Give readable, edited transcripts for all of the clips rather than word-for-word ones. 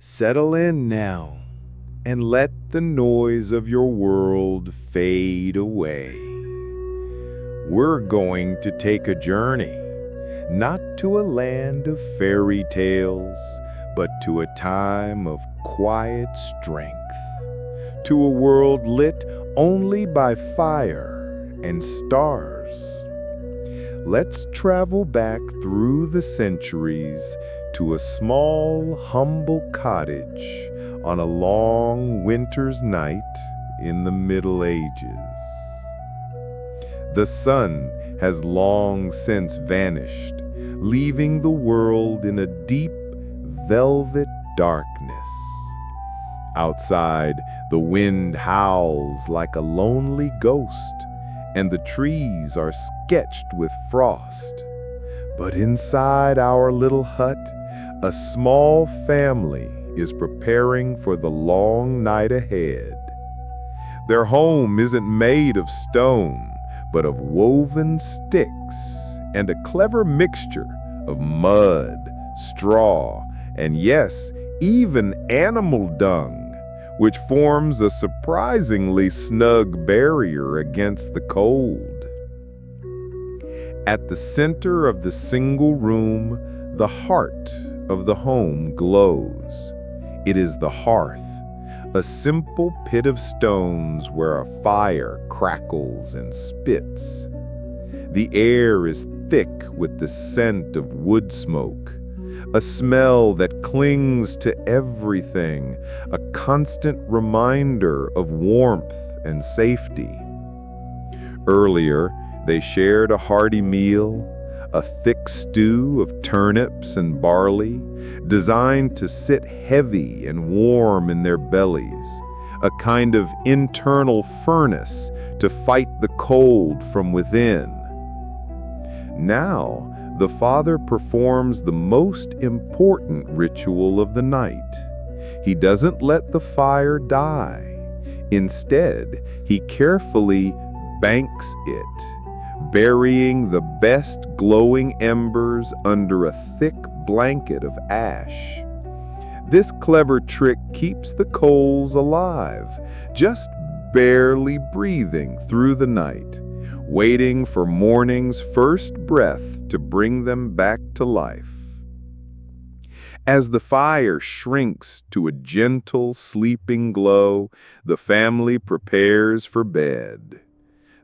Settle in now and let the noise of your world fade away. We're going to take a journey, not to a land of fairy tales, but to a time of quiet strength, to a world lit only by fire and stars. Let's travel back through the centuries to a small, humble cottage on a long winter's night in the Middle Ages. The sun has long since vanished, leaving the world in a deep, velvet darkness. Outside, the wind howls like a lonely ghost, and the trees are sketched with frost. But inside our little hut, a small family is preparing for the long night ahead. Their home isn't made of stone, but of woven sticks and a clever mixture of mud, straw, and yes, even animal dung, which forms a surprisingly snug barrier against the cold. At the center of the single room, the heart of the home glows. It is the hearth, a simple pit of stones where a fire crackles and spits. The air is thick with the scent of wood smoke, a smell that clings to everything, a constant reminder of warmth and safety. Earlier, they shared a hearty meal, a thick stew of turnips and barley, designed to sit heavy and warm in their bellies, a kind of internal furnace to fight the cold from within. Now, the father performs the most important ritual of the night. He doesn't let the fire die. Instead, he carefully banks it, burying the best glowing embers under a thick blanket of ash. This clever trick keeps the coals alive, just barely breathing through the night, waiting for morning's first breath to bring them back to life. As the fire shrinks to a gentle, sleeping glow, the family prepares for bed.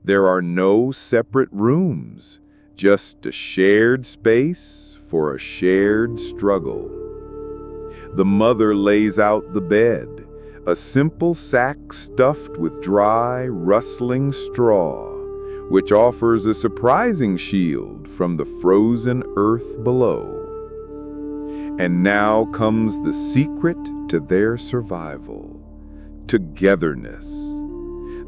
There are no separate rooms, just a shared space for a shared struggle. The mother lays out the bed, a simple sack stuffed with dry, rustling straw, which offers a surprising shield from the frozen earth below. And now comes the secret to their survival: togetherness.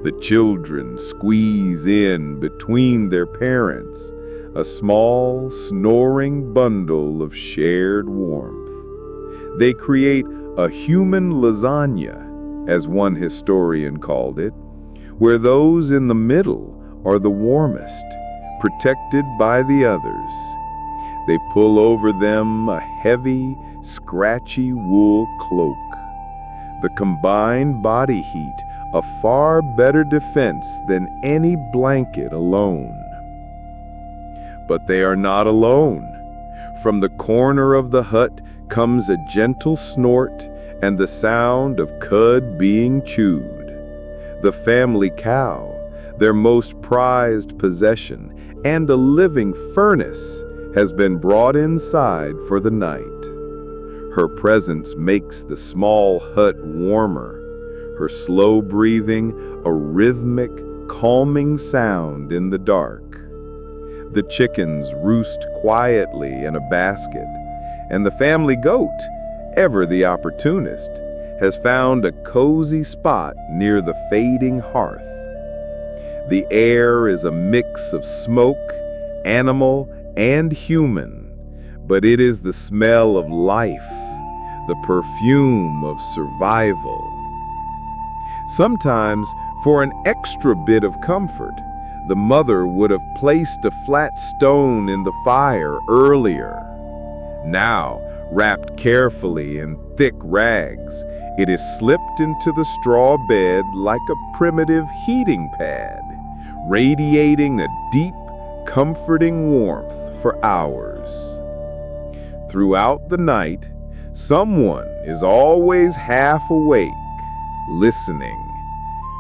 The children squeeze in between their parents, a small, snoring bundle of shared warmth. They create a human lasagna, as one historian called it, where those in the middle are the warmest, protected by the others. They pull over them a heavy, scratchy wool cloak. The combined body heat a far better defense than any blanket alone. But they are not alone. From the corner of the hut comes a gentle snort and the sound of cud being chewed. The family cow, their most prized possession, and a living furnace, has been brought inside for the night. Her presence makes the small hut warmer, her slow breathing a rhythmic, calming sound in the dark. The chickens roost quietly in a basket, and the family goat, ever the opportunist, has found a cozy spot near the fading hearth. The air is a mix of smoke, animal, and human, but it is the smell of life, the perfume of survival. Sometimes, for an extra bit of comfort, the mother would have placed a flat stone in the fire earlier. Now, wrapped carefully in thick rags, it is slipped into the straw bed like a primitive heating pad, radiating a deep, comforting warmth for hours. Throughout the night, someone is always half awake, listening,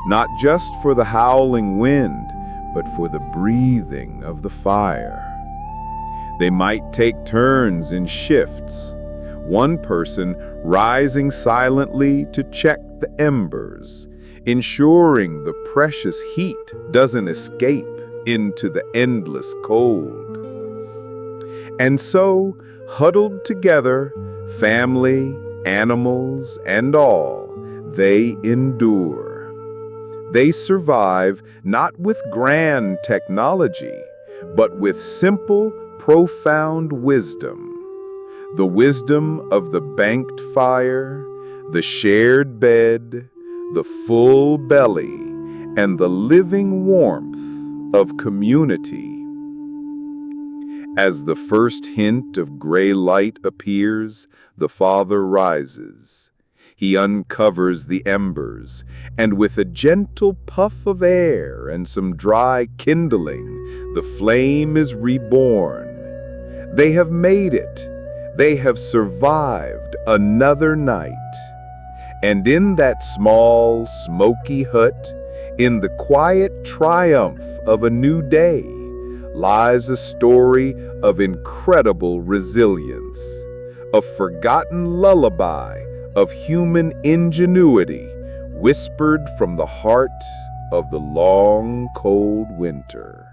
not just for the howling wind, but for the breathing of the fire. They might take turns in shifts, one person rising silently to check the embers, ensuring the precious heat doesn't escape into the endless cold. And so, huddled together, family, animals, and all, they endure. They survive not with grand technology, but with simple, profound wisdom. The wisdom of the banked fire, the shared bed, the full belly, and the living warmth of community. As the first hint of gray light appears, the father rises. He uncovers the embers, and with a gentle puff of air and some dry kindling, the flame is reborn. They have made it. They have survived another night. And in that small, smoky hut, in the quiet triumph of a new day, lies a story of incredible resilience, a forgotten lullaby of human ingenuity, whispered from the heart of the long, cold winter.